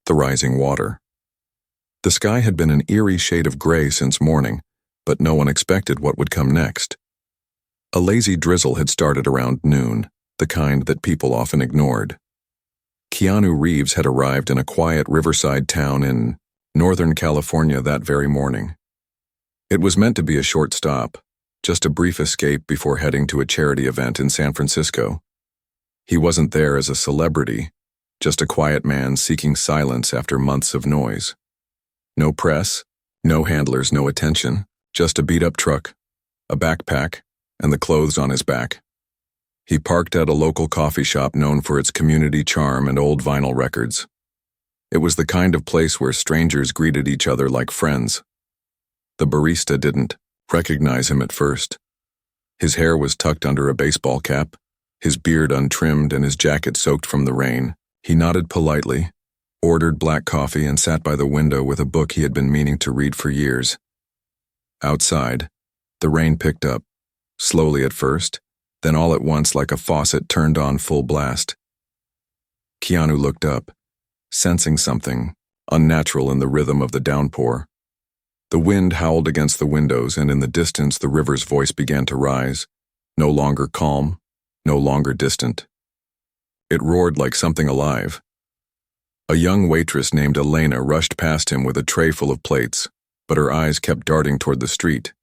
the rising water. The sky had been an eerie shade of gray since morning, but no one expected what would come next. A lazy drizzle had started around noon, the kind that people often ignored. Keanu Reeves had arrived in a quiet riverside town in Northern California that very morning. It was meant to be a short stop, just a brief escape before heading to a charity event in San Francisco. He wasn't there as a celebrity, just a quiet man seeking silence after months of noise. No press, no handlers, no attention, just a beat-up truck, a backpack, and the clothes on his back. He parked at a local coffee shop known for its community charm and old vinyl records. It was the kind of place where strangers greeted each other like friends. The barista didn't recognize him at first. His hair was tucked under a baseball cap, his beard untrimmed and his jacket soaked from the rain. He nodded politely, ordered black coffee, and sat by the window with a book he had been meaning to read for years. Outside, the rain picked up, slowly at first, then all at once like a faucet turned on full blast. Keanu looked up, sensing something unnatural in the rhythm of the downpour. The wind howled against the windows, and in the distance the river's voice began to rise, no longer calm, no longer distant. It roared like something alive. A young waitress named Elena rushed past him with a tray full of plates, but her eyes kept darting toward the street.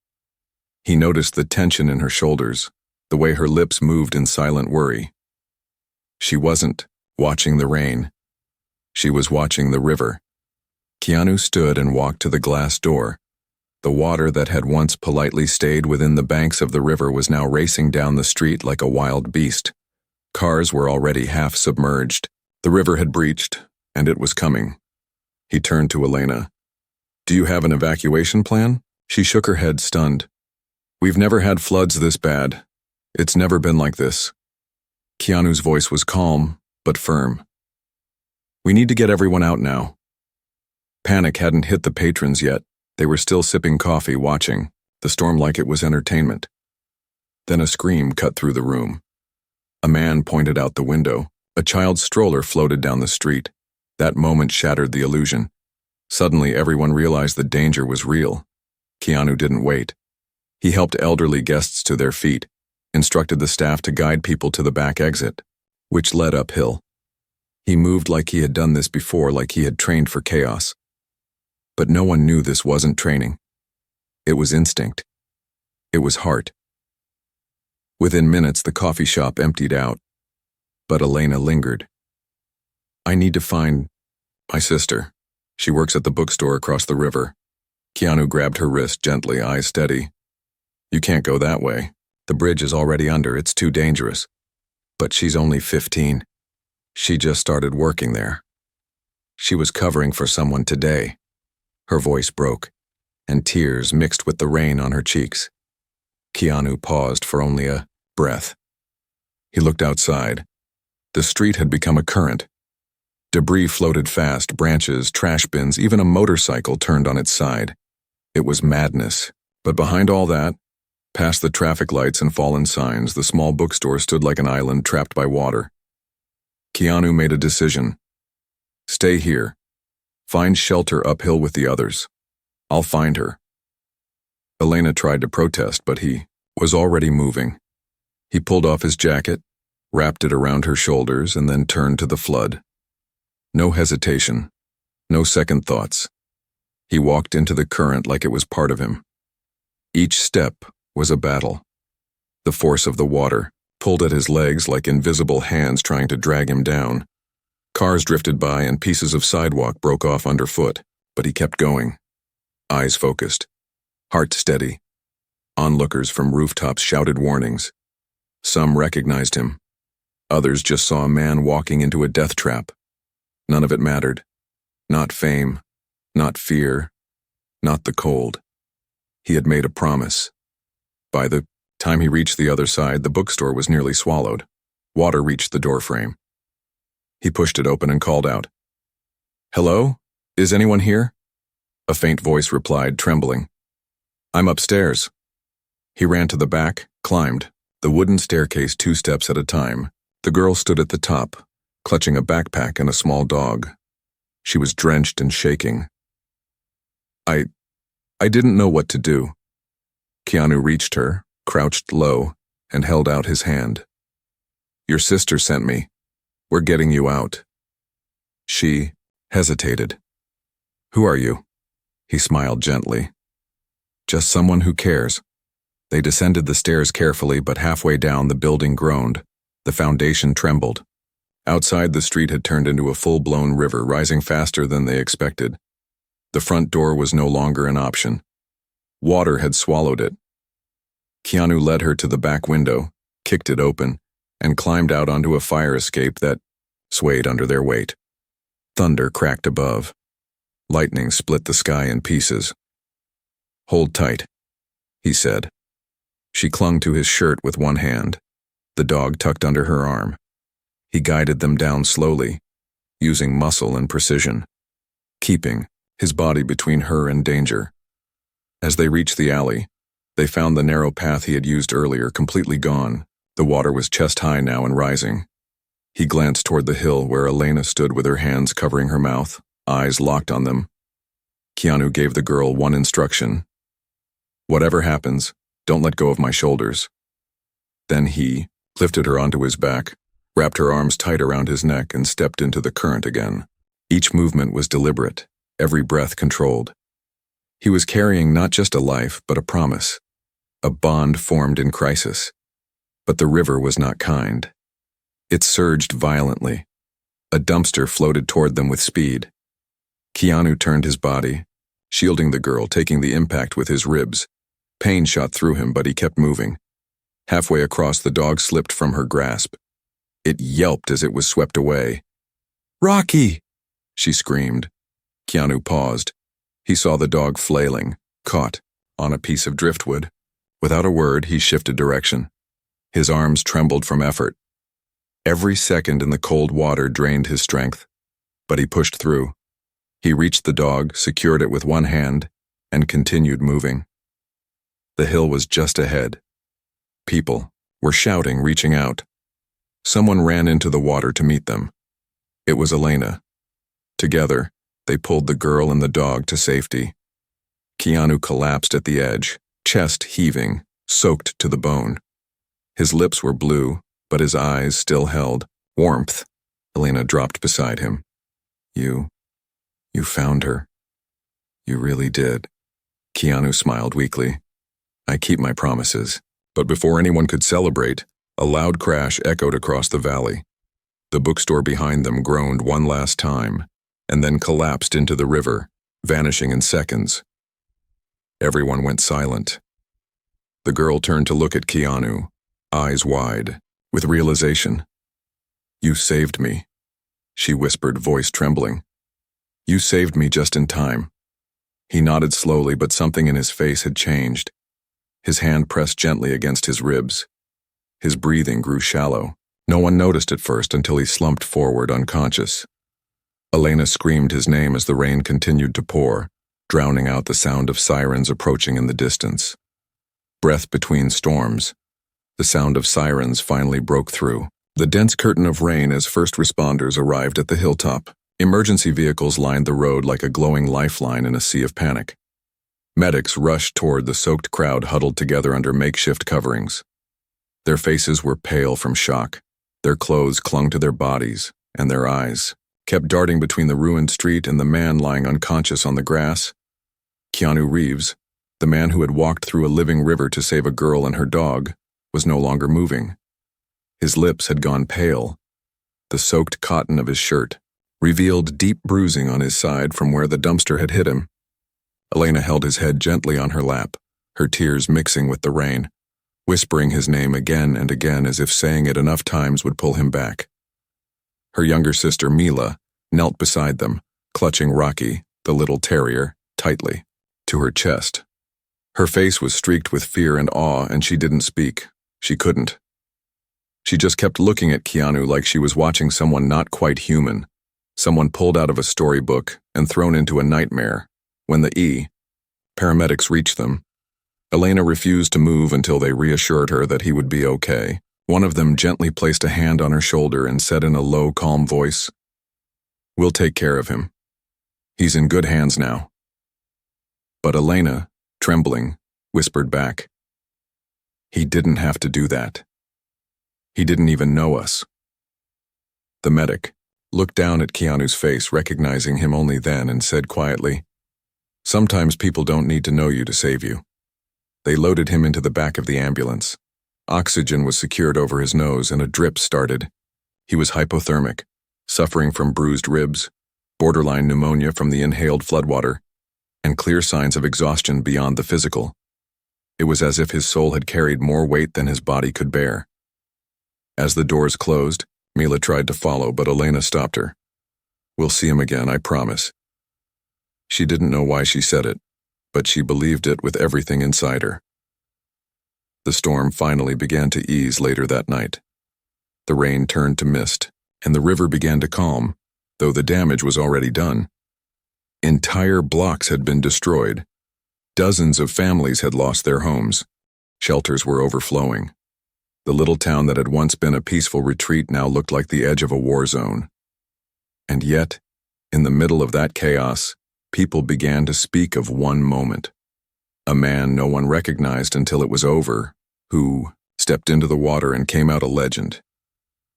He noticed the tension in her shoulders, the way her lips moved in silent worry. She wasn't watching the rain. She was watching the river. Keanu stood and walked to the glass door. The water that had once politely stayed within the banks of the river was now racing down the street like a wild beast. Cars were already half submerged. The river had breached, and it was coming. He turned to Elena. "Do you have an evacuation plan?" She shook her head, stunned. "We've never had floods this bad. It's never been like this." Keanu's voice was calm, but firm. "We need to get everyone out now." Panic hadn't hit the patrons yet. They were still sipping coffee, watching the storm like it was entertainment. Then a scream cut through the room. A man pointed out the window. A child's stroller floated down the street. That moment shattered the illusion. Suddenly, everyone realized the danger was real. Keanu didn't wait. He helped elderly guests to their feet, instructed the staff to guide people to the back exit, which led uphill. He moved like he had done this before, like he had trained for chaos. But no one knew this wasn't training. It was instinct. It was heart. Within minutes, the coffee shop emptied out. But Elena lingered. "I need to find my sister. She works at the bookstore across the river." Keanu grabbed her wrist gently, eyes steady. "You can't go that way. The bridge is already under. It's too dangerous." "But she's only 15. She just started working there. She was covering for someone today." Her voice broke, and tears mixed with the rain on her cheeks. Keanu paused for only a breath. He looked outside. The street had become a current. Debris floated fast, branches, trash bins, even a motorcycle turned on its side. It was madness. But behind all that, past the traffic lights and fallen signs, the small bookstore stood like an island trapped by water. Keanu made a decision. "Stay here. Find shelter uphill with the others. I'll find her." Elena tried to protest, but he was already moving. He pulled off his jacket, wrapped it around her shoulders, and then turned to the flood. No hesitation, no second thoughts. He walked into the current like it was part of him. Each step was a battle. The force of the water pulled at his legs like invisible hands trying to drag him down. Cars drifted by and pieces of sidewalk broke off underfoot, but he kept going. Eyes focused, heart steady. Onlookers from rooftops shouted warnings. Some recognized him. Others just saw a man walking into a death trap. None of it mattered. Not fame, not fear, not the cold. He had made a promise. By the time he reached the other side, the bookstore was nearly swallowed. Water reached the doorframe. He pushed it open and called out, "Hello? Is anyone here?" A faint voice replied, trembling, "I'm upstairs." He ran to the back, climbed the wooden staircase 2 steps at a time. The girl stood at the top, clutching a backpack and a small dog. She was drenched and shaking. I didn't know what to do. Keanu reached her, crouched low, and held out his hand. Your sister sent me. We're getting you out. She hesitated. Who are you? He smiled gently. Just someone who cares. They descended the stairs carefully, but halfway down the building groaned. The foundation trembled. Outside, the street had turned into a full-blown river, rising faster than they expected. The front door was no longer an option. Water had swallowed it. Keanu led her to the back window, kicked it open, and climbed out onto a fire escape that swayed under their weight. Thunder cracked above. Lightning split the sky in pieces. Hold tight, he said. She clung to his shirt with one hand, the dog tucked under her arm. He guided them down slowly, using muscle and precision, keeping his body between her and danger. As they reached the alley, they found the narrow path he had used earlier completely gone. The water was chest-high now and rising. He glanced toward the hill where Elena stood with her hands covering her mouth, eyes locked on them. Keanu gave the girl one instruction. Whatever happens, don't let go of my shoulders. Then he lifted her onto his back, wrapped her arms tight around his neck, and stepped into the current again. Each movement was deliberate, every breath controlled. He was carrying not just a life, but a promise, a bond formed in crisis. But the river was not kind. It surged violently. A dumpster floated toward them with speed. Keanu turned his body, shielding the girl, taking the impact with his ribs. Pain shot through him, but he kept moving. Halfway across, the dog slipped from her grasp. It yelped as it was swept away. "Rocky!" she screamed. Keanu paused. He saw the dog flailing, caught on a piece of driftwood. Without a word, he shifted direction. His arms trembled from effort. Every second in the cold water drained his strength, but he pushed through. He reached the dog, secured it with one hand, and continued moving. The hill was just ahead. People were shouting, reaching out. Someone ran into the water to meet them. It was Elena. Together, they pulled the girl and the dog to safety. Keanu collapsed at the edge, chest heaving, soaked to the bone. His lips were blue, but his eyes still held warmth. Elena dropped beside him. You found her. You really did. Keanu smiled weakly. I keep my promises. But before anyone could celebrate, a loud crash echoed across the valley. The bookstore behind them groaned one last time, and then collapsed into the river, vanishing in seconds. Everyone went silent. The girl turned to look at Keanu, eyes wide, with realization. You saved me, she whispered, voice trembling. You saved me just in time. He nodded slowly, but something in his face had changed. His hand pressed gently against his ribs. His breathing grew shallow. No one noticed at first until he slumped forward unconscious. Elena screamed his name as the rain continued to pour, drowning out the sound of sirens approaching in the distance. Breath between storms. The sound of sirens finally broke through the dense curtain of rain as first responders arrived at the hilltop. Emergency vehicles lined the road like a glowing lifeline in a sea of panic. Medics rushed toward the soaked crowd huddled together under makeshift coverings. Their faces were pale from shock. Their clothes clung to their bodies, and their eyes kept darting between the ruined street and the man lying unconscious on the grass. Keanu Reeves, the man who had walked through a living river to save a girl and her dog, was no longer moving. His lips had gone pale. The soaked cotton of his shirt revealed deep bruising on his side from where the dumpster had hit him. Elena held his head gently on her lap, her tears mixing with the rain, whispering his name again and again as if saying it enough times would pull him back. Her younger sister, Mila, knelt beside them, clutching Rocky, the little terrier, tightly to her chest. Her face was streaked with fear and awe, and she didn't speak. She couldn't. She just kept looking at Keanu like she was watching someone not quite human, someone pulled out of a storybook and thrown into a nightmare. When the paramedics reached them, Elena refused to move until they reassured her that he would be okay. One of them gently placed a hand on her shoulder and said in a low, calm voice, "We'll take care of him. He's in good hands now. But Elena, trembling, whispered back, "He didn't have to do that. He didn't even know us." The medic looked down at Keanu's face, recognizing him only then, and said quietly, "Sometimes people don't need to know you to save you." They loaded him into the back of the ambulance. Oxygen was secured over his nose and a drip started. He was hypothermic, suffering from bruised ribs, borderline pneumonia from the inhaled floodwater, and clear signs of exhaustion beyond the physical. It was as if his soul had carried more weight than his body could bear. As the doors closed, Mila tried to follow, but Elena stopped her. "We'll see him again, I promise." She didn't know why she said it, but she believed it with everything inside her. The storm finally began to ease later that night. The rain turned to mist, and the river began to calm, though the damage was already done. Entire blocks had been destroyed. Dozens of families had lost their homes. Shelters were overflowing. The little town that had once been a peaceful retreat now looked like the edge of a war zone. And yet, in the middle of that chaos, people began to speak of one moment. A man no one recognized until it was over, who stepped into the water and came out a legend.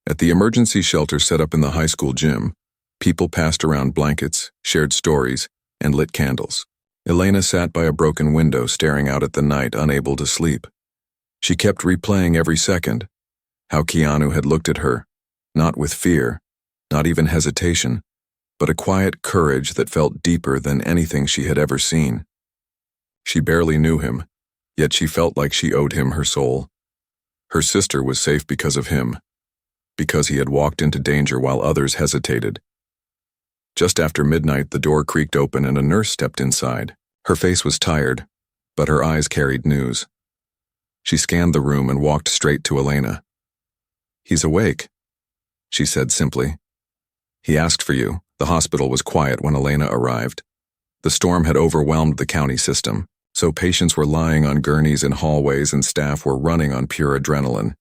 At the emergency shelter set up in the high school gym, people passed around blankets, shared stories, and lit candles. Elena sat by a broken window staring out at the night, unable to sleep. She kept replaying every second, how Keanu had looked at her, not with fear, not even hesitation, but a quiet courage that felt deeper than anything she had ever seen. She barely knew him, yet she felt like she owed him her soul. Her sister was safe because of him, because he had walked into danger while others hesitated. Just after midnight, the door creaked open and a nurse stepped inside. Her face was tired, but her eyes carried news. She scanned the room and walked straight to Elena. "He's awake," she said simply. "He asked for you." The hospital was quiet when Elena arrived. The storm had overwhelmed the county system, so patients were lying on gurneys in hallways and staff were running on pure adrenaline.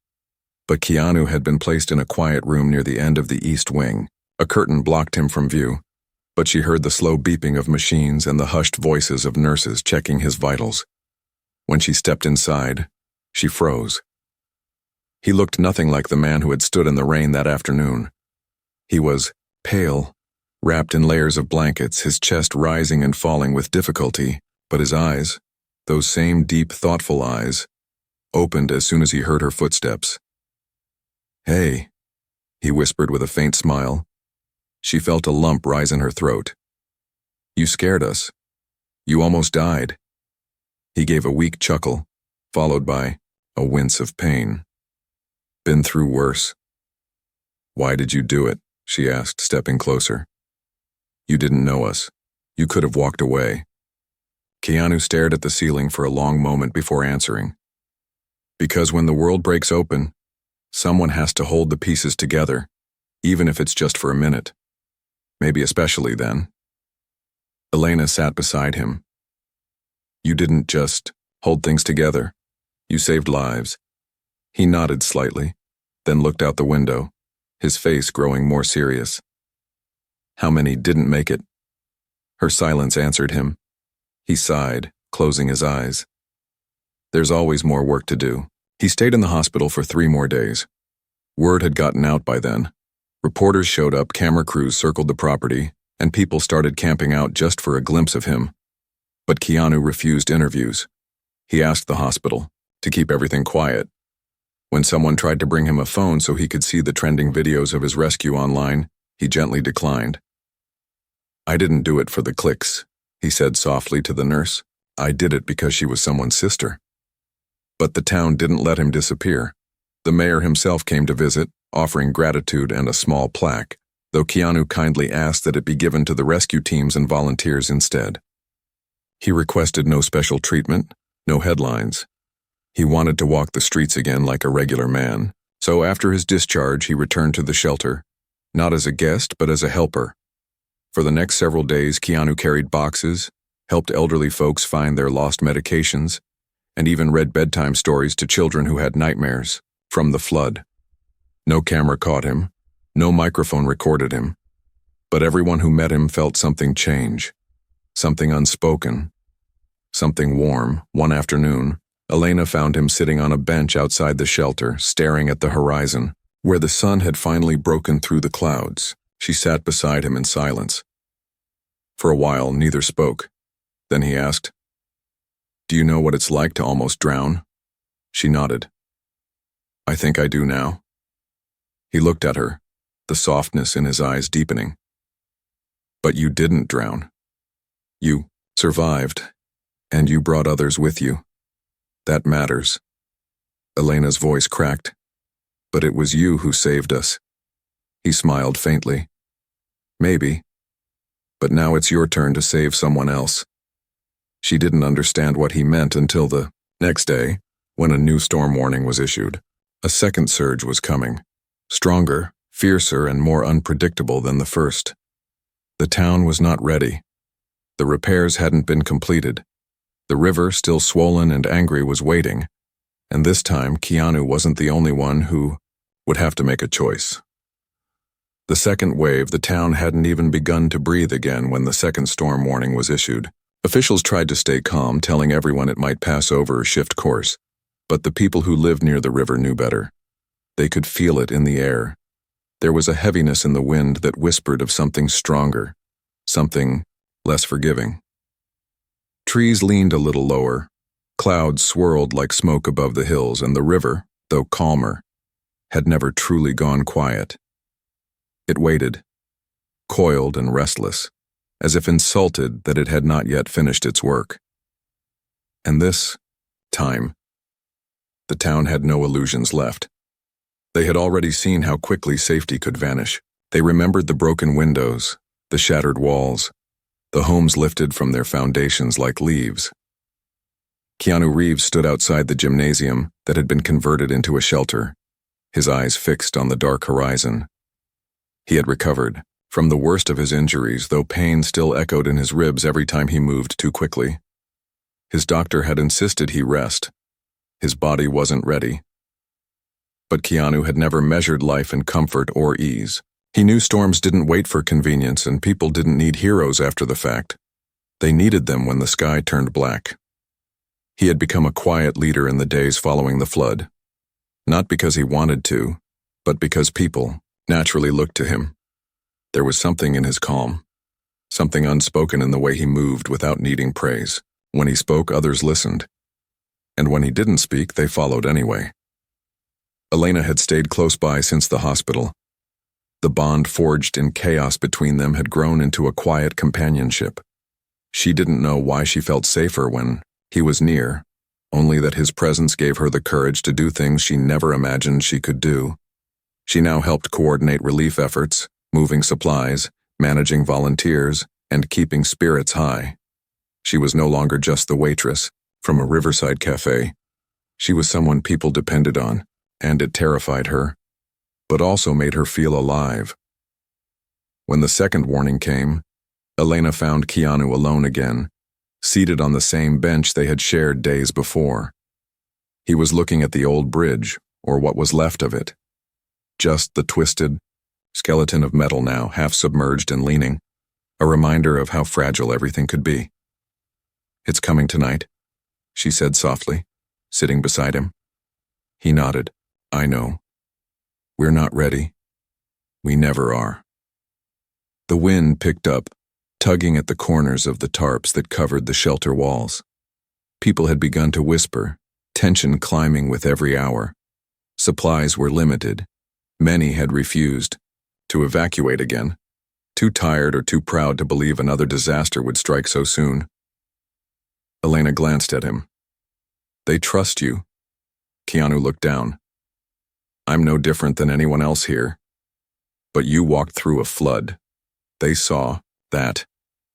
But Keanu had been placed in a quiet room near the end of the east wing. A curtain blocked him from view, but she heard the slow beeping of machines and the hushed voices of nurses checking his vitals. When she stepped inside, she froze. He looked nothing like the man who had stood in the rain that afternoon. He was pale, wrapped in layers of blankets, his chest rising and falling with difficulty, but his eyes, those same deep, thoughtful eyes, opened as soon as he heard her footsteps. "Hey," he whispered with a faint smile. She felt a lump rise in her throat. "You scared us. You almost died." He gave a weak chuckle, followed by a wince of pain. "Been through worse." "Why did you do it?" she asked, stepping closer. "You didn't know us. You could have walked away." Keanu stared at the ceiling for a long moment before answering. "Because when the world breaks open, someone has to hold the pieces together, even if it's just for a minute. Maybe especially then." Elena sat beside him. "You didn't just hold things together. You saved lives." He nodded slightly, then looked out the window, his face growing more serious. "How many didn't make it?" Her silence answered him. He sighed, closing his eyes. "There's always more work to do." He stayed in the hospital for 3 more days. Word had gotten out by then. Reporters showed up, camera crews circled the property, and people started camping out just for a glimpse of him. But Keanu refused interviews. He asked the hospital to keep everything quiet. When someone tried to bring him a phone so he could see the trending videos of his rescue online, he gently declined. "I didn't do it for the clicks," he said softly to the nurse. "I did it because she was someone's sister." But the town didn't let him disappear. The mayor himself came to visit, offering gratitude and a small plaque, though Keanu kindly asked that it be given to the rescue teams and volunteers instead. He requested no special treatment, no headlines. He wanted to walk the streets again like a regular man, so after his discharge he returned to the shelter, not as a guest but as a helper. For the next several days, Keanu carried boxes, helped elderly folks find their lost medications, and even read bedtime stories to children who had nightmares from the flood. No camera caught him, no microphone recorded him, But everyone who met him felt something change, something unspoken, something warm. One afternoon, Elena found him sitting on a bench outside the shelter, staring at the horizon, where the sun had finally broken through the clouds. She sat beside him in silence. For a while, neither spoke. Then he asked, "Do you know what it's like to almost drown?" She nodded. "I think I do now." He looked at her, the softness in his eyes deepening. "But you didn't drown. You survived, and you brought others with you. That matters." Elena's voice cracked. "But it was you who saved us." He smiled faintly. "Maybe. But now it's your turn to save someone else." She didn't understand what he meant until the next day, when a new storm warning was issued. A second surge was coming, stronger, fiercer, and more unpredictable than the first. The town was not ready. The repairs hadn't been completed. The river, still swollen and angry, was waiting, and this time Keanu wasn't the only one who would have to make a choice. The second wave, the town hadn't even begun to breathe again when the second storm warning was issued. Officials tried to stay calm, telling everyone it might pass over or shift course, but the people who lived near the river knew better. They could feel it in the air. There was a heaviness in the wind that whispered of something stronger, something less forgiving. Trees leaned a little lower. Clouds swirled like smoke above the hills, and the river, though calmer, had never truly gone quiet. It waited, coiled and restless, as if insulted that it had not yet finished its work. And this time, the town had no illusions left. They had already seen how quickly safety could vanish. They remembered the broken windows, the shattered walls, the homes lifted from their foundations like leaves. Keanu Reeves stood outside the gymnasium that had been converted into a shelter, his eyes fixed on the dark horizon. He had recovered from the worst of his injuries, though pain still echoed in his ribs every time he moved too quickly. His doctor had insisted he rest. His body wasn't ready. But Keanu had never measured life in comfort or ease. He knew storms didn't wait for convenience, and people didn't need heroes after the fact. They needed them when the sky turned black. He had become a quiet leader in the days following the flood. Not because he wanted to, but because people naturally looked to him. There was something in his calm, something unspoken in the way he moved without needing praise. When he spoke, others listened. And when he didn't speak, they followed anyway. Elena had stayed close by since the hospital. The bond forged in chaos between them had grown into a quiet companionship. She didn't know why she felt safer when he was near, only that his presence gave her the courage to do things she never imagined she could do. She now helped coordinate relief efforts, moving supplies, managing volunteers, and keeping spirits high. She was no longer just the waitress from a riverside cafe. She was someone people depended on, and it terrified her, but also made her feel alive. When the second warning came, Elena found Keanu alone again, seated on the same bench they had shared days before. He was looking at the old bridge, or what was left of it. Just the twisted skeleton of metal now, half submerged and leaning, a reminder of how fragile everything could be. "It's coming tonight," she said softly, sitting beside him. He nodded. "I know. We're not ready. We never are." The wind picked up, tugging at the corners of the tarps that covered the shelter walls. People had begun to whisper, tension climbing with every hour. Supplies were limited. Many had refused to evacuate again, too tired or too proud to believe another disaster would strike so soon. Elena glanced at him. "They trust you." Keanu looked down. "I'm no different than anyone else here. But you walked through a flood. They saw that,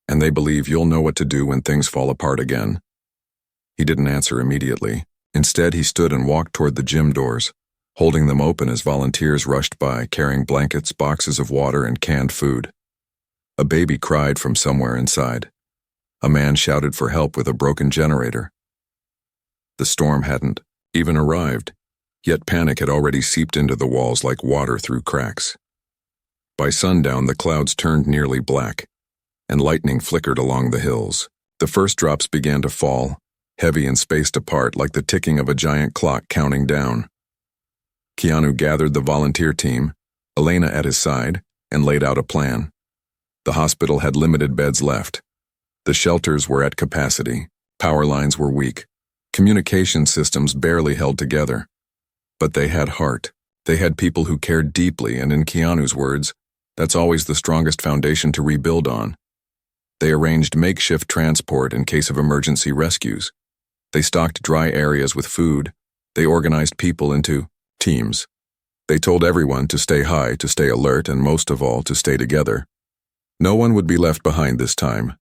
and they believe you'll know what to do when things fall apart again." He didn't answer immediately. Instead, he stood and walked toward the gym doors, holding them open as volunteers rushed by, carrying blankets, boxes of water, and canned food. A baby cried from somewhere inside. A man shouted for help with a broken generator. The storm hadn't even arrived, yet panic had already seeped into the walls like water through cracks. By sundown, the clouds turned nearly black, and lightning flickered along the hills. The first drops began to fall, heavy and spaced apart like the ticking of a giant clock counting down. Keanu gathered the volunteer team, Elena at his side, and laid out a plan. The hospital had limited beds left. The shelters were at capacity. Power lines were weak. Communication systems barely held together. But they had heart. They had people who cared deeply, and in Keanu's words, that's always the strongest foundation to rebuild on. They arranged makeshift transport in case of emergency rescues. They stocked dry areas with food. They organized people into teams. They told everyone to stay high, to stay alert, and most of all, to stay together. No one would be left behind this time.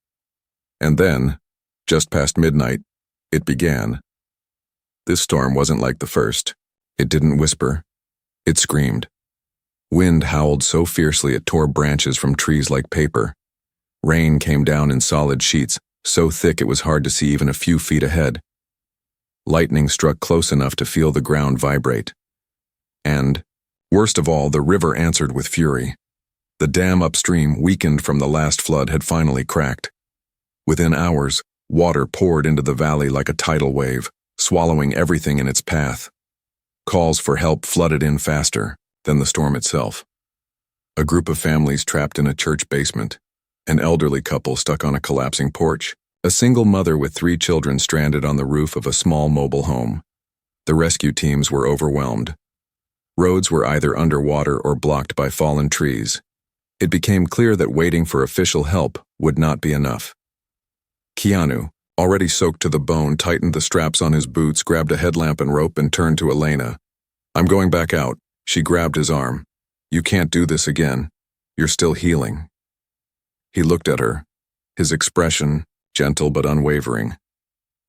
And then, just past midnight, it began. This storm wasn't like the first. It didn't whisper. It screamed. Wind howled so fiercely it tore branches from trees like paper. Rain came down in solid sheets, so thick it was hard to see even a few feet ahead. Lightning struck close enough to feel the ground vibrate. And, worst of all, the river answered with fury. The dam upstream, weakened from the last flood, had finally cracked. Within hours, water poured into the valley like a tidal wave, swallowing everything in its path. Calls for help flooded in faster than the storm itself. A group of families trapped in a church basement, an elderly couple stuck on a collapsing porch, a single mother with 3 children stranded on the roof of a small mobile home. The rescue teams were overwhelmed. Roads were either underwater or blocked by fallen trees. It became clear that waiting for official help would not be enough. Keanu, already soaked to the bone, tightened the straps on his boots, grabbed a headlamp and rope, and turned to Elena. "I'm going back out." She grabbed his arm. "You can't do this again. You're still healing." He looked at her, his expression gentle but unwavering.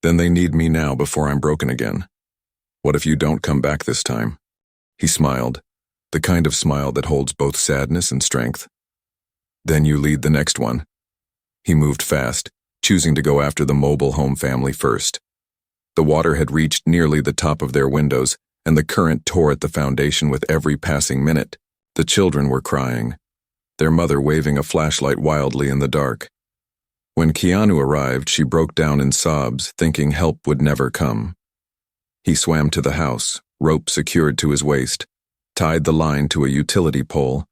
"Then they need me now before I'm broken again. What if you don't come back this time?" He smiled, the kind of smile that holds both sadness and strength. "Then you lead the next one." He moved fast, choosing to go after the mobile home family first. The water had reached nearly the top of their windows, and the current tore at the foundation with every passing minute. The children were crying, their mother waving a flashlight wildly in the dark. When Keanu arrived, she broke down in sobs, thinking help would never come. He swam to the house, rope secured to his waist, tied the line to a utility pole,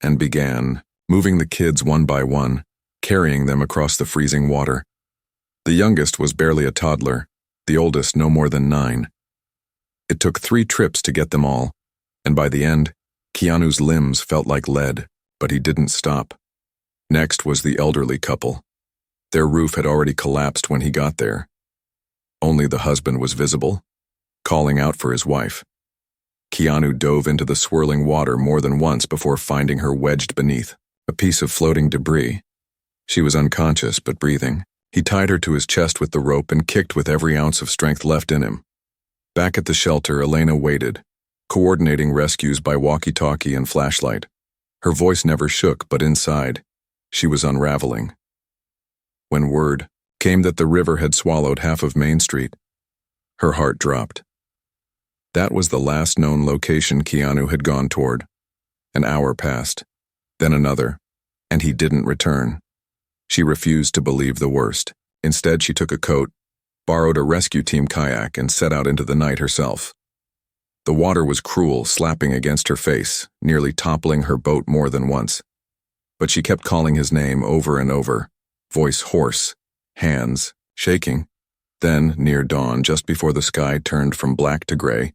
and began moving the kids one by one, carrying them across the freezing water. The youngest was barely a toddler, the oldest no more than 9. It took 3 trips to get them all, and by the end, Keanu's limbs felt like lead, but he didn't stop. Next was the elderly couple. Their roof had already collapsed when he got there. Only the husband was visible, calling out for his wife. Keanu dove into the swirling water more than once before finding her wedged beneath, a piece of floating debris. She was unconscious but breathing. He tied her to his chest with the rope and kicked with every ounce of strength left in him. Back at the shelter, Elena waited, coordinating rescues by walkie-talkie and flashlight. Her voice never shook, but inside, she was unraveling. When word came that the river had swallowed half of Main Street, her heart dropped. That was the last known location Keanu had gone toward. An hour passed, then another, and he didn't return. She refused to believe the worst. Instead, she took a coat, borrowed a rescue team kayak, and set out into the night herself. The water was cruel, slapping against her face, nearly toppling her boat more than once. But she kept calling his name over and over, voice hoarse, hands shaking. Then, near dawn, just before the sky turned from black to gray,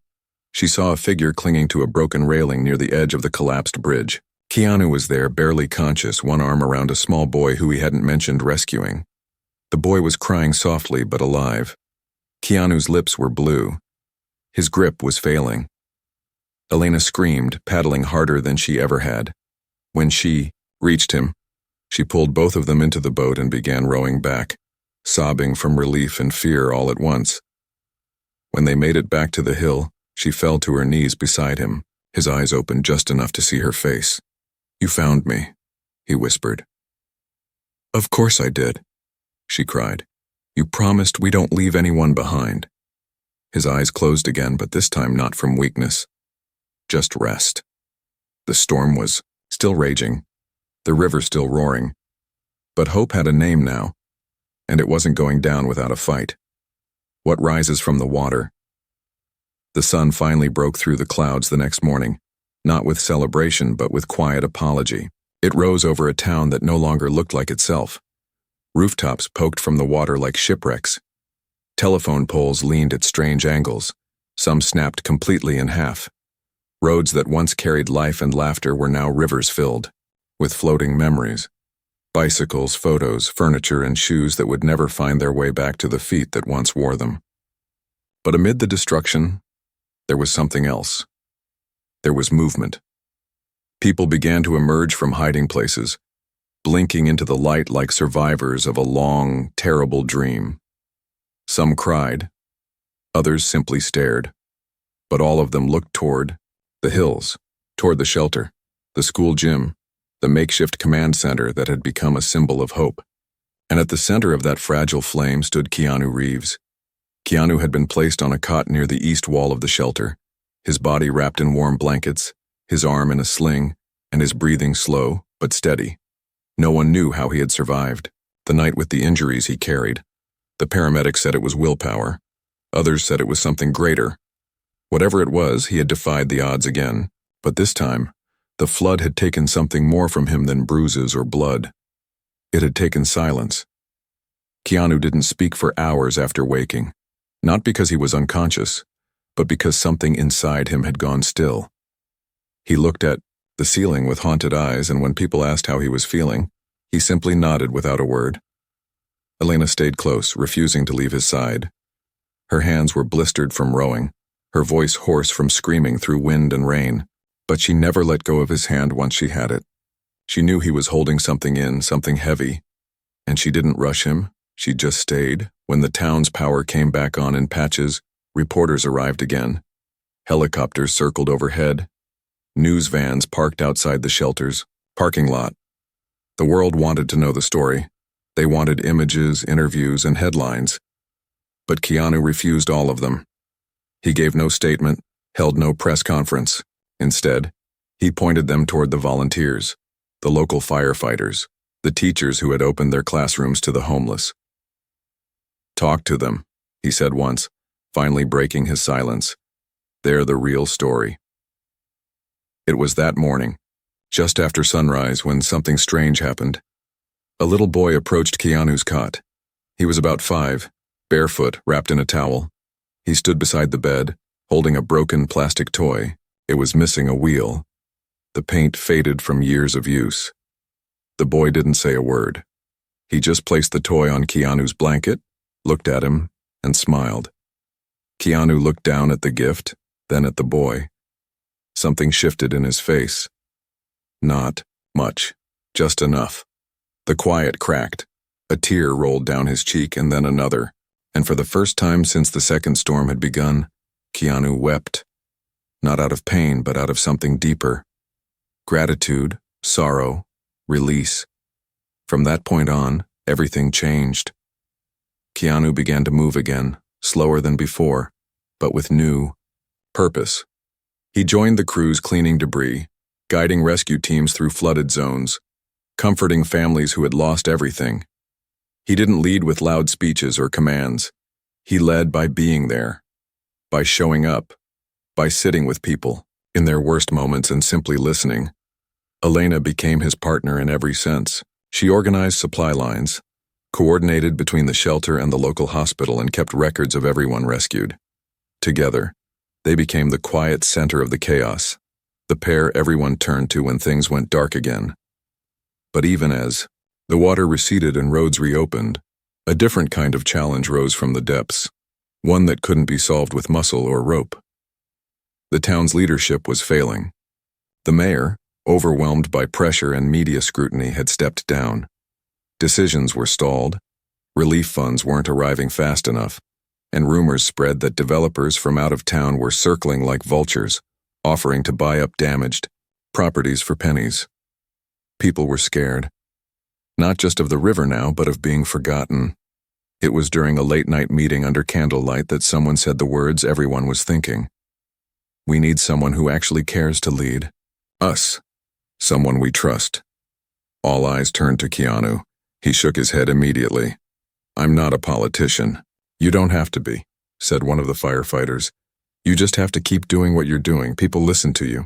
she saw a figure clinging to a broken railing near the edge of the collapsed bridge. Keanu was there, barely conscious, one arm around a small boy who he hadn't mentioned rescuing. The boy was crying softly but alive. Keanu's lips were blue. His grip was failing. Elena screamed, paddling harder than she ever had. When she reached him, she pulled both of them into the boat and began rowing back, sobbing from relief and fear all at once. When they made it back to the hill, she fell to her knees beside him, his eyes open just enough to see her face. "You found me," he whispered. "Of course I did," she cried. "You promised we don't leave anyone behind." His eyes closed again, but this time not from weakness. Just rest. The storm was still raging, the river still roaring. But hope had a name now, and it wasn't going down without a fight. What rises from the water? The sun finally broke through the clouds the next morning, not with celebration but with quiet apology. It rose over a town that no longer looked like itself. Rooftops poked from the water like shipwrecks. Telephone poles leaned at strange angles. Some snapped completely in half. Roads that once carried life and laughter were now rivers filled with floating memories. Bicycles, photos, furniture, and shoes that would never find their way back to the feet that once wore them. But amid the destruction, there was something else. There was movement. People began to emerge from hiding places, blinking into the light like survivors of a long, terrible dream. Some cried, others simply stared, but all of them looked toward the hills, toward the shelter, the school gym, the makeshift command center that had become a symbol of hope. And at the center of that fragile flame stood Keanu Reeves. Keanu had been placed on a cot near the east wall of the shelter, his body wrapped in warm blankets, his arm in a sling, and his breathing slow but steady. No one knew how he had survived the night with the injuries he carried. The paramedics said it was willpower. Others said it was something greater. Whatever it was, he had defied the odds again, but this time, the flood had taken something more from him than bruises or blood. It had taken silence. Keanu didn't speak for hours after waking, not because he was unconscious, but because something inside him had gone still. He looked at the ceiling with haunted eyes, and when people asked how he was feeling, he simply nodded without a word. Elena stayed close, refusing to leave his side. Her hands were blistered from rowing, her voice hoarse from screaming through wind and rain, but she never let go of his hand once she had it. She knew he was holding something in, something heavy, and she didn't rush him. She just stayed. When the town's power came back on in patches, reporters arrived again. Helicopters circled overhead. News vans parked outside the shelter's parking lot. The world wanted to know the story. They wanted images, interviews, and headlines. But Keanu refused all of them. He gave no statement, held no press conference. Instead, he pointed them toward the volunteers, the local firefighters, the teachers who had opened their classrooms to the homeless. "Talk to them," he said once, finally breaking his silence. "They're the real story." It was that morning, just after sunrise, when something strange happened. A little boy approached Keanu's cot. He was about 5, barefoot, wrapped in a towel. He stood beside the bed, holding a broken plastic toy. It was missing a wheel. The paint faded from years of use. The boy didn't say a word. He just placed the toy on Keanu's blanket, looked at him, and smiled. Keanu looked down at the gift, then at the boy. Something shifted in his face. Not much, just enough. The quiet cracked. A tear rolled down his cheek and then another, and for the first time since the second storm had begun, Keanu wept. Not out of pain, but out of something deeper. Gratitude, sorrow, release. From that point on, everything changed. Keanu began to move again, slower than before, but with new purpose. He joined the crews cleaning debris, guiding rescue teams through flooded zones, comforting families who had lost everything. He didn't lead with loud speeches or commands. He led by being there, by showing up, by sitting with people in their worst moments and simply listening. Elena became his partner in every sense. She organized supply lines, coordinated between the shelter and the local hospital, and kept records of everyone rescued. Together, they became the quiet center of the chaos, the pair everyone turned to when things went dark again. But even as the water receded and roads reopened, a different kind of challenge rose from the depths, one that couldn't be solved with muscle or rope. The town's leadership was failing. The mayor, overwhelmed by pressure and media scrutiny, had stepped down. Decisions were stalled, relief funds weren't arriving fast enough, and rumors spread that developers from out of town were circling like vultures, offering to buy up damaged properties for pennies. People were scared, not just of the river now, but of being forgotten. It was during a late-night meeting under candlelight that someone said the words everyone was thinking. "We need someone who actually cares to lead. Us. Someone we trust." All eyes turned to Keanu. He shook his head immediately. "I'm not a politician." "You don't have to be," said one of the firefighters. "You just have to keep doing what you're doing. People listen to you."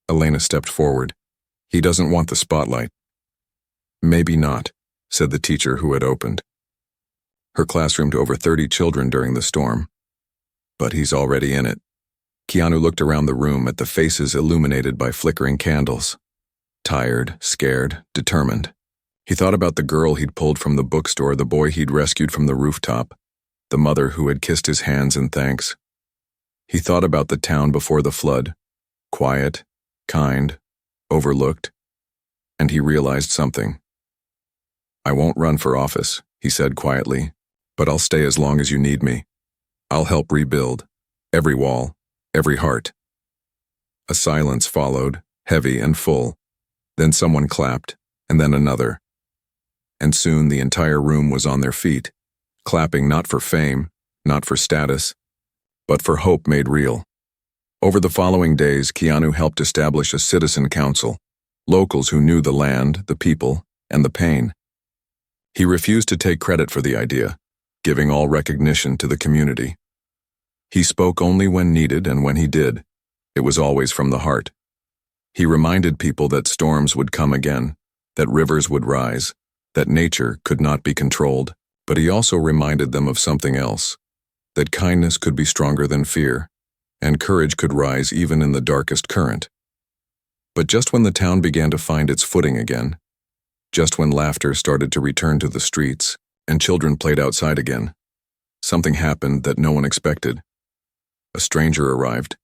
Elena stepped forward. "He doesn't want the spotlight." "Maybe not," said the teacher who had opened her classroom to over 30 children during the storm. "But he's already in it." Keanu looked around the room at the faces illuminated by flickering candles. Tired, scared, determined. He thought about the girl he'd pulled from the bookstore, the boy he'd rescued from the rooftop, the mother who had kissed his hands in thanks. He thought about the town before the flood, quiet, kind, overlooked, and he realized something. "I won't run for office," he said quietly, "but I'll stay as long as you need me. I'll help rebuild every wall, every heart." A silence followed, heavy and full. Then someone clapped, and then another. And soon the entire room was on their feet, clapping not for fame, not for status, but for hope made real. Over the following days, Keanu helped establish a citizen council, locals who knew the land, the people, and the pain. He refused to take credit for the idea, giving all recognition to the community. He spoke only when needed, and when he did, it was always from the heart. He reminded people that storms would come again, that rivers would rise, that nature could not be controlled, but he also reminded them of something else, that kindness could be stronger than fear, and courage could rise even in the darkest current. But just when the town began to find its footing again, just when laughter started to return to the streets and children played outside again, something happened that no one expected. A stranger arrived.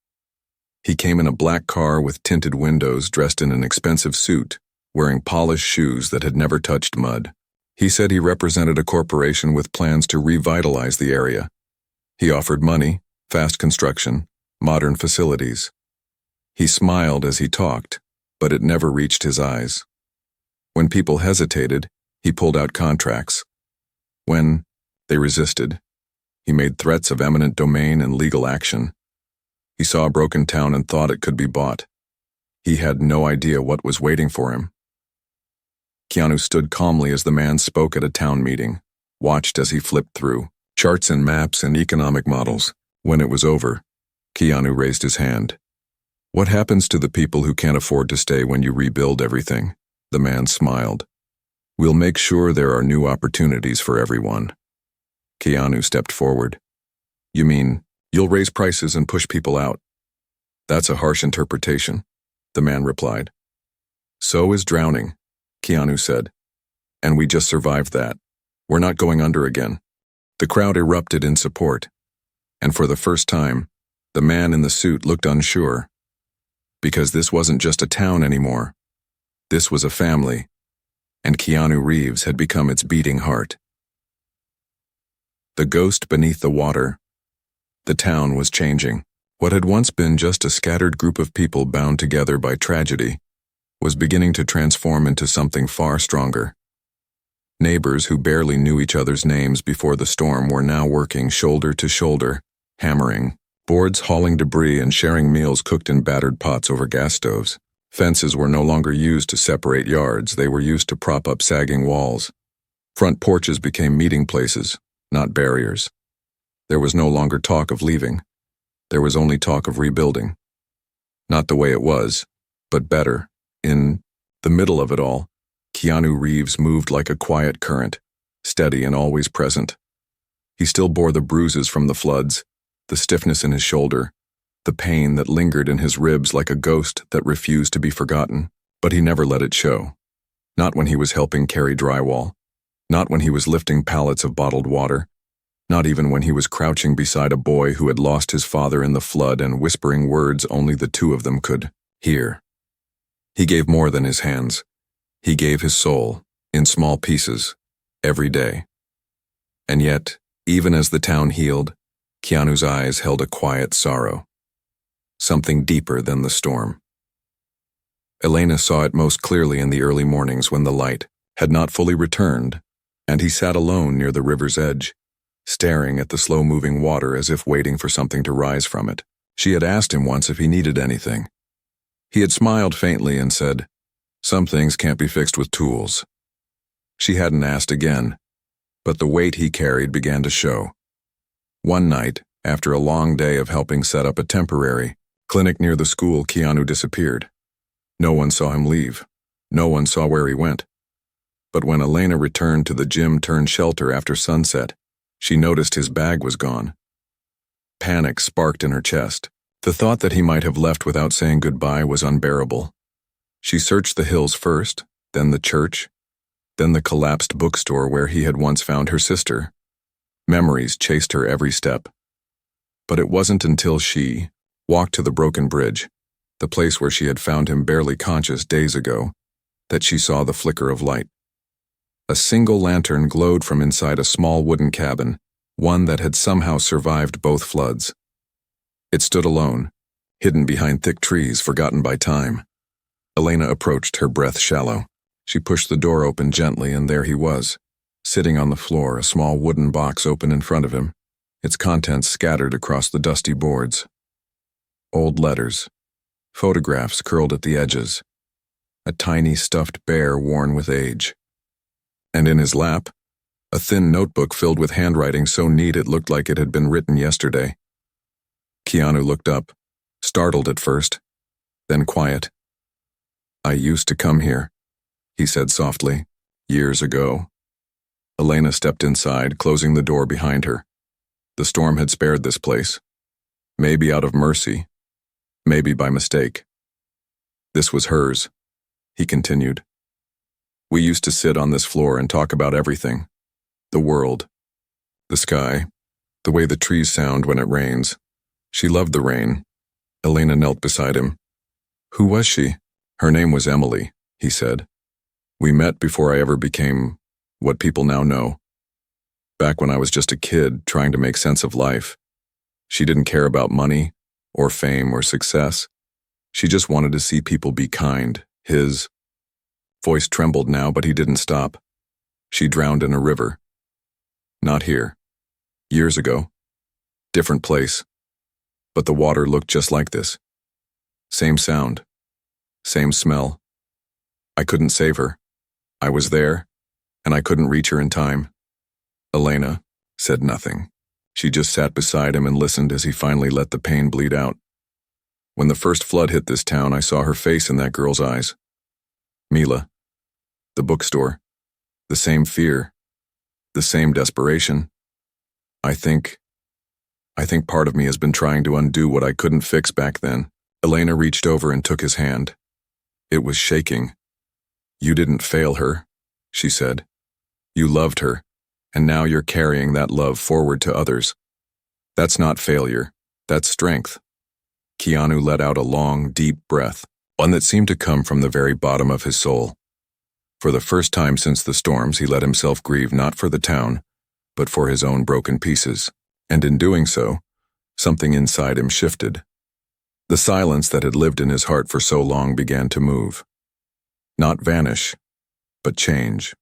He came in a black car with tinted windows, dressed in an expensive suit, wearing polished shoes that had never touched mud. He said he represented a corporation with plans to revitalize the area. He offered money, fast construction, modern facilities. He smiled as he talked, but it never reached his eyes. When people hesitated, he pulled out contracts. When they resisted, he made threats of eminent domain and legal action. He saw a broken town and thought it could be bought. He had no idea what was waiting for him. Keanu stood calmly as the man spoke at a town meeting, watched as he flipped through charts and maps and economic models. When it was over, Keanu raised his hand. "What happens to the people who can't afford to stay when you rebuild everything?" The man smiled. "We'll make sure there are new opportunities for everyone." Keanu stepped forward. "You mean, you'll raise prices and push people out?" "That's a harsh interpretation," the man replied. "So is drowning," Keanu said. "And we just survived that. We're not going under again." The crowd erupted in support, and for the first time, the man in the suit looked unsure. Because this wasn't just a town anymore. This was a family, and Keanu Reeves had become its beating heart. The ghost beneath the water. The town was changing. What had once been just a scattered group of people bound together by tragedy was beginning to transform into something far stronger. Neighbors who barely knew each other's names before the storm were now working shoulder to shoulder, hammering boards, hauling debris, and sharing meals cooked in battered pots over gas stoves. Fences were no longer used to separate yards, they were used to prop up sagging walls. Front porches became meeting places, not barriers. There was no longer talk of leaving. There was only talk of rebuilding. Not the way it was, but better. In the middle of it all, Keanu Reeves moved like a quiet current, steady and always present. He still bore the bruises from the floods, the stiffness in his shoulder, the pain that lingered in his ribs like a ghost that refused to be forgotten, but he never let it show. Not when he was helping carry drywall, not when he was lifting pallets of bottled water, not even when he was crouching beside a boy who had lost his father in the flood and whispering words only the two of them could hear. He gave more than his hands. He gave his soul, in small pieces, every day. And yet, even as the town healed, Keanu's eyes held a quiet sorrow. Something deeper than the storm. Elena saw it most clearly in the early mornings when the light had not fully returned, and he sat alone near the river's edge, staring at the slow-moving water as if waiting for something to rise from it. She had asked him once if he needed anything. He had smiled faintly and said, Some things can't be fixed with tools. She hadn't asked again, but the weight he carried began to show. One night, after a long day of helping set up a temporary clinic near the school, Keanu disappeared. No one saw him leave. No one saw where he went. But when Elena returned to the gym-turned-shelter after sunset, she noticed his bag was gone. Panic sparked in her chest. The thought that he might have left without saying goodbye was unbearable. She searched the hills first, then the church, then the collapsed bookstore where he had once found her sister. Memories chased her every step. But it wasn't until she walked to the broken bridge, the place where she had found him barely conscious days ago, that she saw the flicker of light. A single lantern glowed from inside a small wooden cabin, one that had somehow survived both floods. It stood alone, hidden behind thick trees, forgotten by time. Elena approached, her breath shallow. She pushed the door open gently, and there he was, sitting on the floor, a small wooden box open in front of him, its contents scattered across the dusty boards. Old letters, photographs curled at the edges, a tiny stuffed bear worn with age. And in his lap, a thin notebook filled with handwriting so neat it looked like it had been written yesterday. Keanu looked up, startled at first, then quiet. "I used to come here," he said softly, "years ago." Elena stepped inside, closing the door behind her. The storm had spared this place. Maybe out of mercy, maybe by mistake. This was hers, he continued. We used to sit on this floor and talk about everything. The world, the sky, the way the trees sound when it rains. She loved the rain. Elena knelt beside him. Who was she? Her name was Emily, he said. We met before I ever became what people now know. Back when I was just a kid trying to make sense of life. She didn't care about money or fame or success. She just wanted to see people be kind. His voice trembled now, but he didn't stop. She drowned in a river. Not here. Years ago. Different place. But the water looked just like this. Same sound. Same smell. I couldn't save her. I was there, and I couldn't reach her in time. Elena said nothing. She just sat beside him and listened as he finally let the pain bleed out. When the first flood hit this town, I saw her face in that girl's eyes. Mila. The bookstore. The same fear. The same desperation. I think part of me has been trying to undo what I couldn't fix back then. Elena reached over and took his hand. It was shaking. You didn't fail her, she said. You loved her, and now you're carrying that love forward to others. That's not failure. That's strength. Keanu let out a long, deep breath, one that seemed to come from the very bottom of his soul. For the first time since the storms, he let himself grieve not for the town, but for his own broken pieces. And in doing so, something inside him shifted. The silence that had lived in his heart for so long began to move. Not vanish, but change.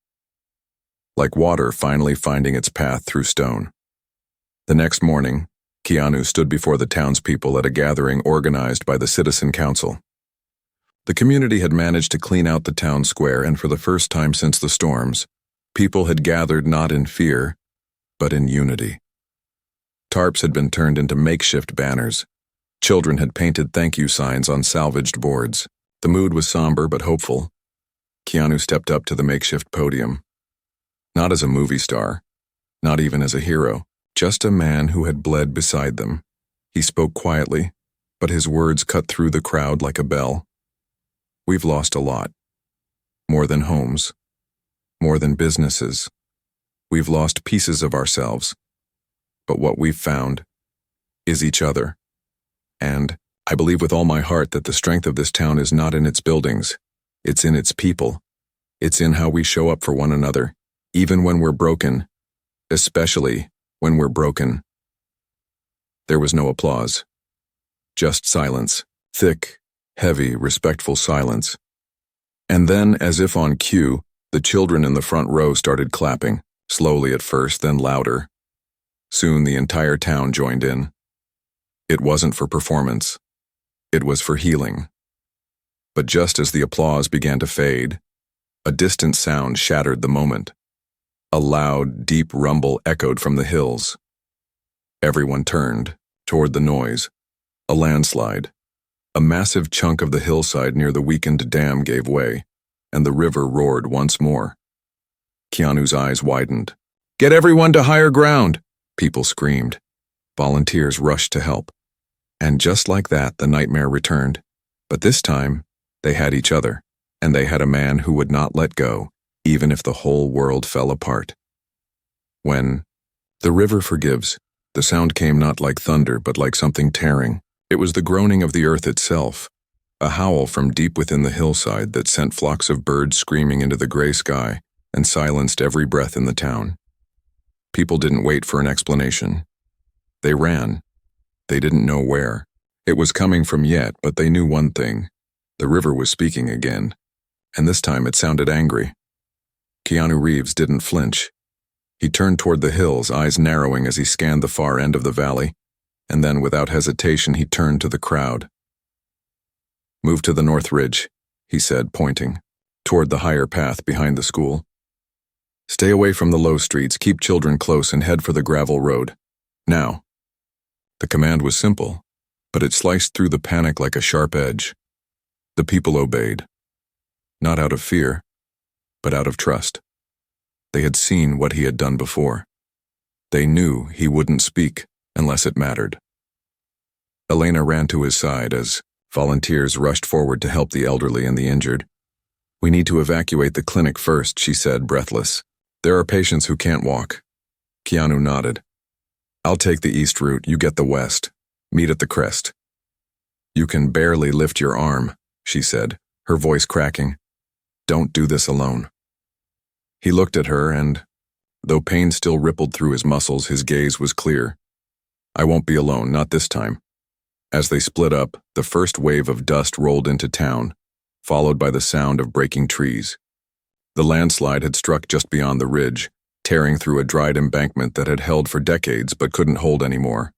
Like water finally finding its path through stone. The next morning, Keanu stood before the townspeople at a gathering organized by the Citizen Council. The community had managed to clean out the town square, and for the first time since the storms, people had gathered not in fear, but in unity. Tarps had been turned into makeshift banners. Children had painted thank you signs on salvaged boards. The mood was somber but hopeful. Keanu stepped up to the makeshift podium. Not as a movie star, not even as a hero, just a man who had bled beside them. He spoke quietly, but his words cut through the crowd like a bell. We've lost a lot. More than homes. More than businesses. We've lost pieces of ourselves. But what we've found is each other. And I believe with all my heart that the strength of this town is not in its buildings. It's in its people. It's in how we show up for one another, even when we're broken, especially when we're broken. There was no applause. Just silence. Thick, heavy, respectful silence. And then, as if on cue, the children in the front row started clapping, slowly at first, then louder. Soon the entire town joined in. It wasn't for performance. It was for healing. But just as the applause began to fade, a distant sound shattered the moment. A loud, deep rumble echoed from the hills. Everyone turned toward the noise. A landslide. A massive chunk of the hillside near the weakened dam gave way, and the river roared once more. Keanu's eyes widened. "Get everyone to higher ground!" people screamed. Volunteers rushed to help. And just like that, the nightmare returned. But this time, they had each other, and they had a man who would not let go, even if the whole world fell apart. When the river forgives, the sound came not like thunder, but like something tearing. It was the groaning of the earth itself, a howl from deep within the hillside that sent flocks of birds screaming into the gray sky and silenced every breath in the town. People didn't wait for an explanation. They ran. They didn't know where. It was coming from yet, but they knew one thing. The river was speaking again, and this time it sounded angry. Keanu Reeves didn't flinch. He turned toward the hills, eyes narrowing as he scanned the far end of the valley, and then without hesitation he turned to the crowd. "Move to the north ridge," he said, pointing toward the higher path behind the school. "Stay away from the low streets, keep children close, and head for the gravel road. Now." The command was simple, but it sliced through the panic like a sharp edge. The people obeyed. Not out of fear, but out of trust. They had seen what he had done before. They knew he wouldn't speak unless it mattered. Elena ran to his side as volunteers rushed forward to help the elderly and the injured. "We need to evacuate the clinic first," she said, breathless. "There are patients who can't walk." Keanu nodded. "I'll take the east route, you get the west. Meet at the crest." "You can barely lift your arm," she said, her voice cracking. "Don't do this alone." He looked at her and, though pain still rippled through his muscles, his gaze was clear. "I won't be alone, not this time." As they split up, the first wave of dust rolled into town, followed by the sound of breaking trees. The landslide had struck just beyond the ridge, tearing through a dried embankment that had held for decades but couldn't hold anymore.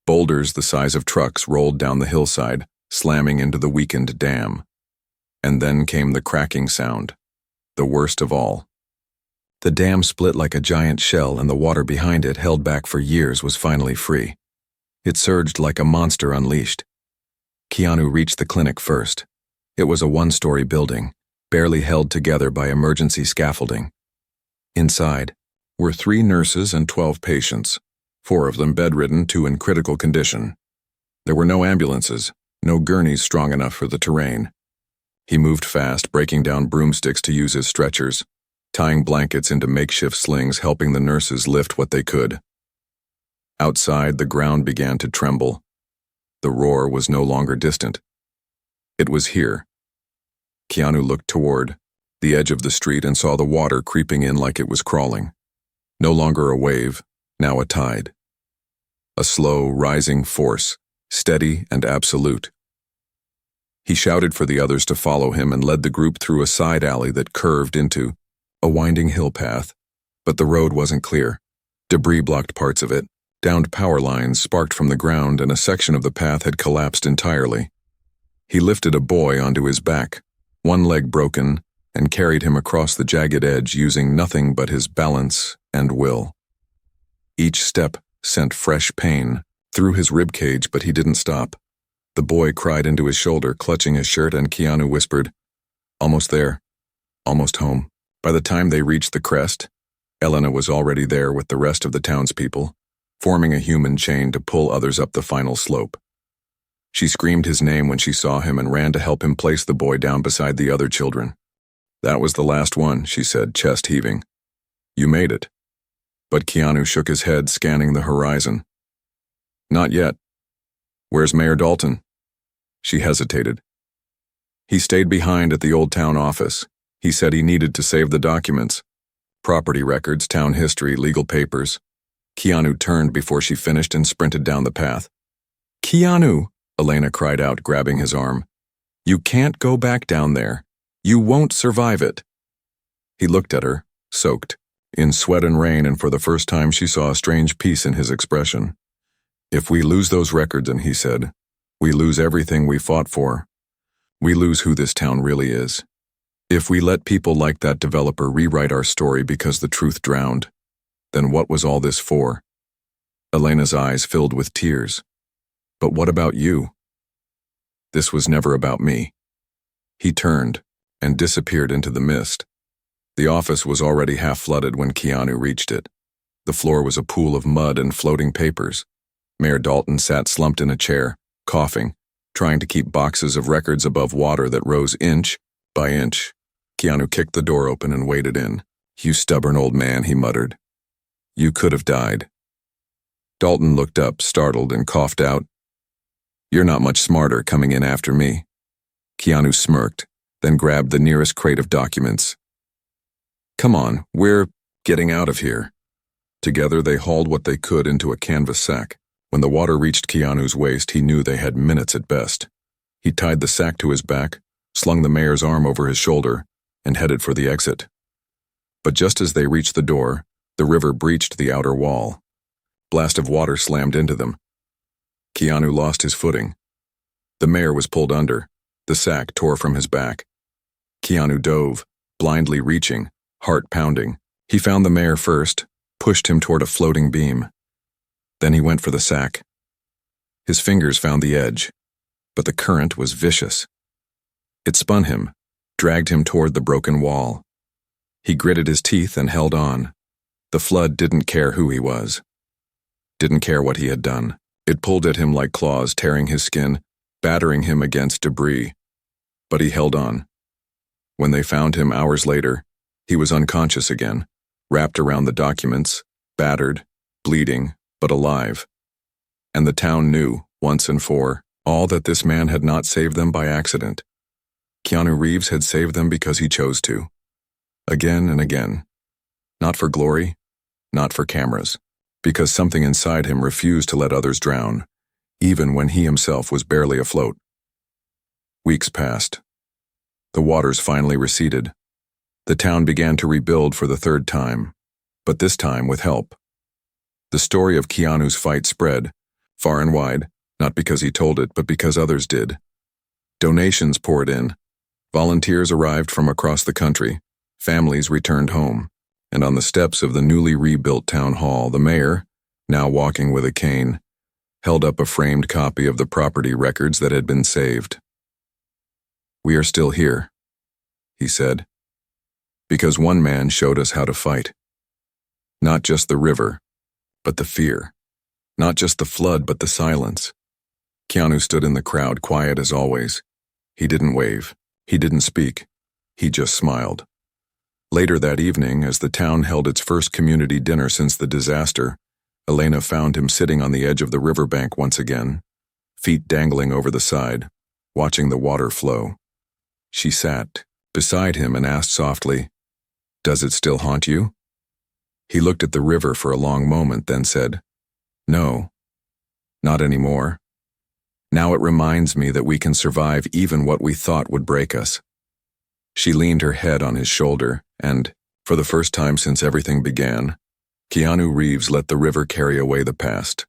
Boulders the size of trucks rolled down the hillside, slamming into the weakened dam. And then came the cracking sound, the worst of all. The dam split like a giant shell, and the water behind it, held back for years, was finally free. It surged like a monster unleashed. Keanu reached the clinic first. It was a one-story building, barely held together by emergency scaffolding. Inside were 3 nurses and 12 patients, 4 of them bedridden, 2 in critical condition. There were no ambulances, no gurneys strong enough for the terrain. He moved fast, breaking down broomsticks to use as stretchers, tying blankets into makeshift slings, helping the nurses lift what they could. Outside, the ground began to tremble. The roar was no longer distant. It was here. Keanu looked toward the edge of the street and saw the water creeping in like it was crawling. No longer a wave, now a tide. A slow, rising force, steady and absolute. He shouted for the others to follow him and led the group through a side alley that curved into a winding hill path, but the road wasn't clear. Debris blocked parts of it. Downed power lines sparked from the ground, and a section of the path had collapsed entirely. He lifted a boy onto his back, one leg broken, and carried him across the jagged edge using nothing but his balance and will. Each step sent fresh pain through his ribcage, but he didn't stop. The boy cried into his shoulder, clutching his shirt, and Keanu whispered, "Almost there. Almost home." By the time they reached the crest, Elena was already there with the rest of the townspeople, forming a human chain to pull others up the final slope. She screamed his name when she saw him and ran to help him place the boy down beside the other children. "That was the last one," she said, chest heaving. "You made it." But Keanu shook his head, scanning the horizon. "Not yet. Where's Mayor Dalton?" She hesitated. "He stayed behind at the old town office. He said he needed to save the documents. Property records, town history, legal papers." Keanu turned before she finished and sprinted down the path. "Keanu!" Elena cried out, grabbing his arm. "You can't go back down there. You won't survive it." He looked at her, soaked in sweat and rain, and for the first time she saw a strange peace in his expression. "If we lose those records," and he said, "we lose everything we fought for. We lose who this town really is. If we let people like that developer rewrite our story because the truth drowned, then what was all this for? Elena's eyes filled with tears. But what about you? This was never about me. He turned and disappeared into the mist. The office was already half flooded when Keanu reached it. The floor was a pool of mud and floating papers. Mayor Dalton sat slumped in a chair, coughing, trying to keep boxes of records above water that rose inch by inch. Keanu kicked the door open and waded in. "You stubborn old man," he muttered. "You could have died." Dalton looked up, startled, and coughed out, "You're not much smarter coming in after me." Keanu smirked, then grabbed the nearest crate of documents. "Come on, we're getting out of here." Together they hauled what they could into a canvas sack. When the water reached Keanu's waist, he knew they had minutes at best. He tied the sack to his back, slung the mayor's arm over his shoulder, and headed for the exit. But just as they reached the door, the river breached the outer wall. Blast of water slammed into them. Keanu lost his footing. The mayor was pulled under. The sack tore from his back. Keanu dove, blindly reaching, heart pounding. He found the mayor first, pushed him toward a floating beam. Then he went for the sack. His fingers found the edge, but the current was vicious. It spun him, dragged him toward the broken wall. He gritted his teeth and held on. The flood didn't care who he was. Didn't care what he had done. It pulled at him like claws, tearing his skin, battering him against debris. But he held on. When they found him hours later, he was unconscious again, wrapped around the documents, battered, bleeding, but alive. And the town knew, once and for all, that this man had not saved them by accident. Keanu Reeves had saved them because he chose to. Again and again. Not for glory, not for cameras. Because something inside him refused to let others drown, even when he himself was barely afloat. Weeks passed. The waters finally receded. The town began to rebuild for the third time, but this time with help. The story of Keanu's fight spread, far and wide, not because he told it, but because others did. Donations poured in. Volunteers arrived from across the country. Families returned home. And on the steps of the newly rebuilt town hall, the mayor, now walking with a cane, held up a framed copy of the property records that had been saved. "We are still here," he said, "because one man showed us how to fight. Not just the river, but the fear. Not just the flood, but the silence." Keanu stood in the crowd, quiet as always. He didn't wave. He didn't speak. He just smiled. Later that evening, as the town held its first community dinner since the disaster, Elena found him sitting on the edge of the riverbank once again, feet dangling over the side, watching the water flow. She sat beside him and asked softly, "Does it still haunt you?" He looked at the river for a long moment, then said, "No, not anymore. Now it reminds me that we can survive even what we thought would break us." She leaned her head on his shoulder, and, for the first time since everything began, Keanu Reeves let the river carry away the past.